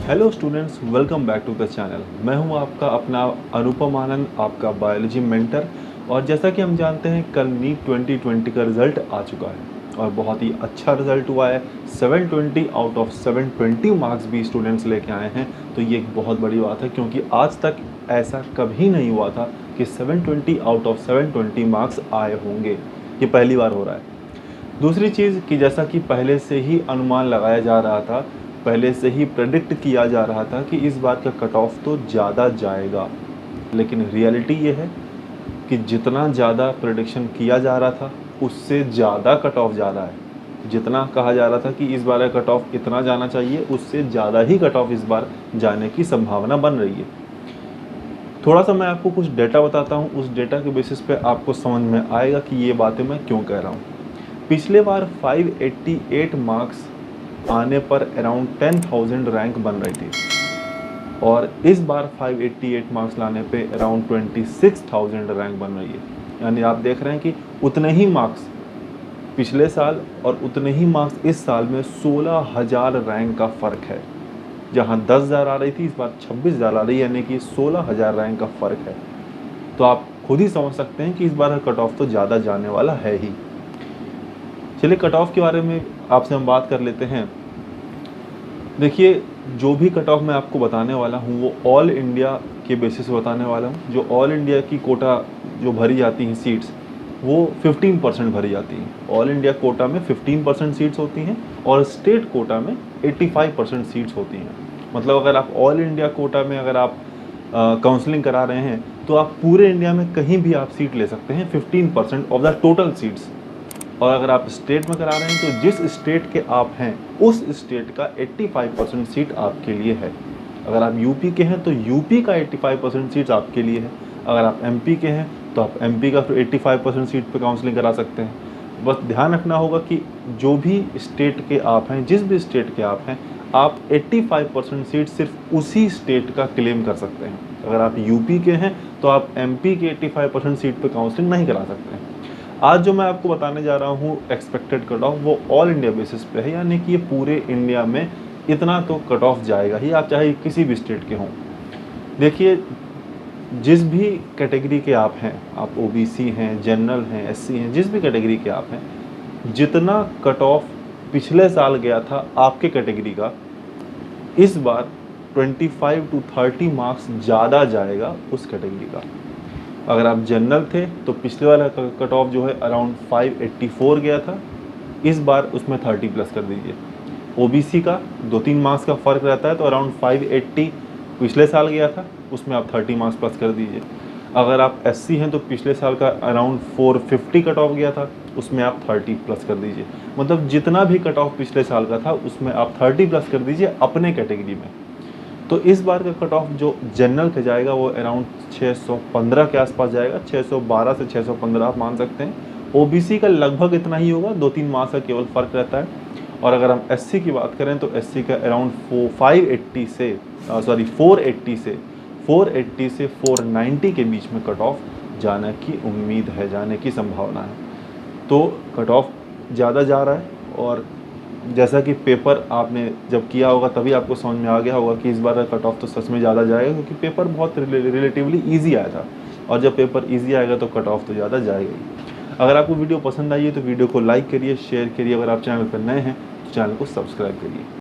Hello students, welcome back to the channel. मैं हूं आपका अपना अनुपम आनंद, आपका बायोलॉजी मेंटर। और जैसा कि हम जानते हैं, कल नीट 2020 का रिज़ल्ट आ चुका है और बहुत ही अच्छा रिज़ल्ट हुआ है। 720 आउट ऑफ 720 मार्क्स भी स्टूडेंट्स लेके आए हैं। तो ये एक बहुत बड़ी बात है, क्योंकि आज तक ऐसा कभी नहीं हुआ था कि 720 आउट ऑफ 720 मार्क्स आए होंगे। ये पहली बार हो रहा है। दूसरी चीज़ कि जैसा कि पहले से ही अनुमान लगाया जा रहा था, पहले से ही प्रेडिक्ट किया जा रहा था कि इस बार का कट ऑफ तो ज़्यादा जाएगा, लेकिन रियलिटी ये है कि जितना ज़्यादा प्रेडिक्शन किया जा रहा था उससे ज़्यादा कट ऑफ जा रहा है। जितना कहा जा रहा था कि इस बार का कट ऑफ इतना जाना चाहिए, उससे ज़्यादा ही कट ऑफ इस बार जाने की संभावना बन रही है। थोड़ा सा मैं आपको कुछ डेटा बताता हूँ, उस डेटा के बेसिस पे आपको समझ में आएगा कि ये बातें मैं क्यों कह रहा हूँ। पिछले बार 588 मार्क्स आने पर अराउंड 10,000 रैंक बन रही थी और इस बार 588 मार्क्स लाने पे अराउंड 26,000 रैंक बन रही है। यानी आप देख रहे हैं कि उतने ही मार्क्स पिछले साल और उतने ही मार्क्स इस साल में 16,000 रैंक का फ़र्क है। जहां 10,000 आ रही थी, इस बार 26,000 आ रही है, यानी कि 16,000 रैंक का फ़र्क है। तो आप खुद ही समझ सकते हैं कि इस बार कट ऑफ तो ज़्यादा जाने वाला है ही। चलिए कट ऑफ के बारे में आपसे हम बात कर लेते हैं। देखिए, जो भी कट ऑफ मैं आपको बताने वाला हूँ वो ऑल इंडिया के बेसिस पे बताने वाला हूँ। जो ऑल इंडिया की कोटा जो भरी जाती हैं सीट्स, वो 15% भरी जाती हैं। ऑल इंडिया कोटा में 15% सीट्स होती हैं और स्टेट कोटा में 85% सीट्स होती हैं। मतलब अगर आप ऑल इंडिया कोटा में अगर आप काउंसलिंग करा रहे हैं तो आप पूरे इंडिया में कहीं भी आप सीट ले सकते हैं, 15% ऑफ द टोटल सीट्स। और अगर आप स्टेट में करा रहे हैं तो जिस स्टेट के आप हैं उस स्टेट का 85% सीट आपके लिए है। अगर आप यूपी के हैं तो यूपी का 85% सीट्स आपके लिए है। अगर आप एमपी के हैं तो आप एमपी का फिर 85% सीट पे काउंसलिंग करा सकते हैं। बस ध्यान रखना होगा कि जो भी स्टेट के आप हैं, जिस भी स्टेट के आप हैं, आप 85% सीट सिर्फ उसी स्टेट का क्लेम कर सकते हैं। अगर आप यूपी के हैं तो आप एमपी के 85% सीट पे काउंसलिंग नहीं करा सकते हैं। आज जो मैं आपको बताने जा रहा हूँ एक्सपेक्टेड कट ऑफ, वो ऑल इंडिया बेसिस पे है, यानी कि ये पूरे इंडिया में इतना तो कट ऑफ जाएगा ही, आप चाहे किसी भी स्टेट के हों। देखिए, जिस भी कैटेगरी के आप हैं, आप ओबीसी हैं, जनरल हैं, एससी हैं, जिस भी कैटेगरी के आप हैं, जितना कट ऑफ पिछले साल गया था आपके कैटेगरी का, इस बार 25 to 30 मार्क्स ज़्यादा जाएगा उस कैटेगरी का। अगर आप जनरल थे तो पिछले वाला कट ऑफ जो है अराउंड 584 गया था, इस बार उसमें 30 प्लस कर दीजिए। ओबीसी का 2-3 मार्क्स का फ़र्क रहता है तो अराउंड 580 पिछले साल गया था, उसमें आप 30 मार्क्स प्लस कर दीजिए। अगर आप एससी हैं तो पिछले साल का अराउंड 450 कट ऑफ गया था, उसमें आप 30 प्लस कर दीजिए। मतलब जितना भी कट ऑफ पिछले साल का था उसमें आप 30 प्लस कर दीजिए अपने कैटेगरी में। तो इस बार का कट ऑफ जो जनरल का जाएगा वो अराउंड 615 के आसपास जाएगा, 612 से 615 आप मान सकते हैं। ओबीसी का लगभग इतना ही होगा, 2-3 मार्क्स का केवल फ़र्क रहता है। और अगर हम एससी की बात करें तो एससी का अराउंड 480 से 490 के बीच में कट ऑफ जाने की उम्मीद है, जाने की संभावना है। तो कट ऑफ ज़्यादा जा रहा है और जैसा कि पेपर आपने जब किया होगा तभी आपको समझ में आ गया होगा कि इस बार का कट ऑफ तो सच में ज़्यादा जाएगा, क्योंकि पेपर बहुत रिलेटिवली ईजी आया था और जब पेपर ईजी आएगा तो कट ऑफ तो ज़्यादा जाएगा ही। अगर आपको वीडियो पसंद आई है तो वीडियो को लाइक करिए, शेयर करिए। अगर आप चैनल पर नए हैं तो चैनल को सब्सक्राइब करिए।